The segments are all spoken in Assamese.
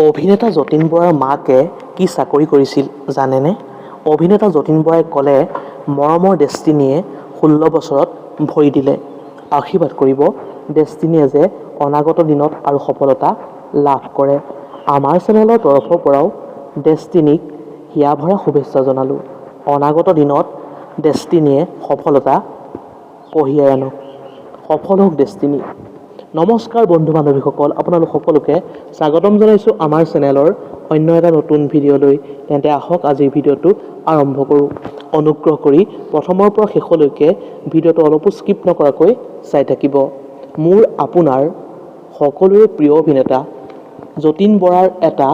অভিনেতা যতীন বৰাৰ মাকে কি চাকৰি কৰিছিল জানেনে? অভিনেতা যতীন বৰাই ক'লে, মৰমৰ ডেষ্টিনীয়ে 16 বছৰত ভৰি দিলে। আশীৰ্বাদ কৰিব ডেষ্টিনীয়ে যে অনাগত দিনত আৰু সফলতা লাভ কৰে। আমাৰ চেনেলৰ তৰফৰ পৰাও ডেষ্টিনীক হিয়া ভৰা শুভেচ্ছা জনালোঁ। অনাগত দিনত ডেষ্টিনীয়ে সফলতা কঢ়িয়াই আনক। সফল হওক ডেষ্টিনী। নমস্কাৰ বন্ধু বান্ধৱীসকল, আপোনালোক সকলোকে স্বাগতম জনাইছোঁ আমাৰ চেনেলৰ অন্য এটা নতুন ভিডিঅ'লৈ। তেন্তে আহক আজিৰ ভিডিঅ'টো আৰম্ভ কৰোঁ। অনুগ্ৰহ কৰি প্ৰথমৰ পৰা শেষলৈকে ভিডিঅ'টো অলপো স্কিপ নকৰাকৈ চাই থাকিব। মোৰ আপোনাৰ সকলোৰে প্ৰিয় অভিনেতা যতীন বৰাৰ এটা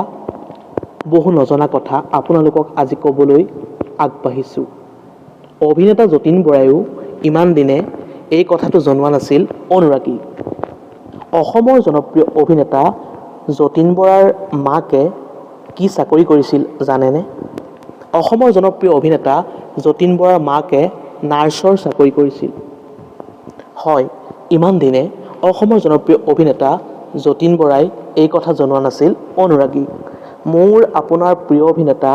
বহু নজনা কথা আপোনালোকক আজি ক'বলৈ আগবাঢ়িছোঁ। অভিনেতা যতীন বৰায়ো ইমান দিনে এই কথাটো জনোৱা নাছিল অনুৰাগী। অসমৰ জনপ্ৰিয় অভিনেতা যতীন বৰাৰ মাকে কি চাকৰি কৰিছিল জানেনে? অসমৰ জনপ্ৰিয় অভিনেতা যতীন বৰাৰ মাকে নাৰ্ছৰ চাকৰি কৰিছিল। হয়, ইমান দিনে অসমৰ জনপ্ৰিয় অভিনেতা যতীন বৰাই এই কথা জনোৱা নাছিল অনুৰাগী। মোৰ আপোনাৰ প্ৰিয় অভিনেতা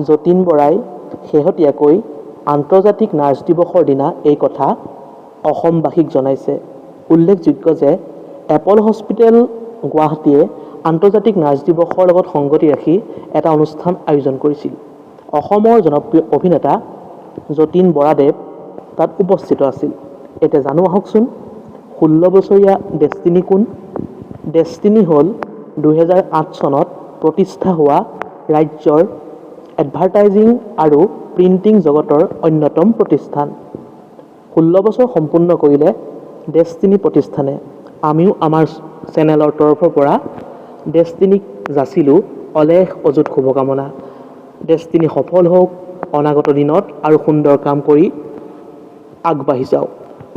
যতীন বৰাই শেহতীয়াকৈ আন্তৰ্জাতিক নাৰ্ছ দিৱসৰ দিনা এই কথা অসমবাসীক জনাইছে। উল্লেখযোগ্য যে এপল হস্পিটেল গুৱাহাটীয়ে আন্তৰ্জাতিক নাৰ্ছ দিৱসৰ লগত সংগতি ৰাখি এটা অনুষ্ঠান আয়োজন কৰিছিল। অসমৰ জনপ্ৰিয় অভিনেতা যতীন বৰাদেৱ তাত উপস্থিত আছিল। এতিয়া জানো আহকচোন 16 বছৰীয়া ডেষ্টিনী কোন? ডেষ্টিনী হ'ল 2008 চনত প্ৰতিষ্ঠা হোৱা ৰাজ্যৰ এডভাৰটাইজিং আৰু প্ৰিণ্টিং জগতৰ অন্যতম প্ৰতিষ্ঠান। 16 বছৰ সম্পূৰ্ণ কৰিলে ডেষ্টিনী প্ৰতিষ্ঠানে। আমিও আমাৰ চেনেলৰ তৰফৰ পৰা ডেষ্টিনীক যাচিলোঁ অলেখ অযুত শুভকামনা। ডেষ্টিনী সফল হওক অনাগত দিনত আৰু সুন্দৰ কাম কৰি আগবাঢ়ি যাওক।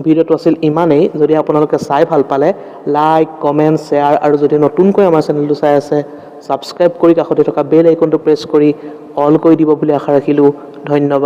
ভিডিঅ'টো আছিল ইমানেই। যদি আপোনালোকে চাই ভাল পালে লাইক, কমেণ্ট, শ্বেয়াৰ আৰু যদি নতুনকৈ আমাৰ চেনেলটো চাই আছে ছাবস্ক্ৰাইব কৰি কাষতে থকা বেল আইকনটো প্ৰেছ কৰি অল কৰি দিব বুলি আশা ৰাখিলোঁ। ধন্যবাদ।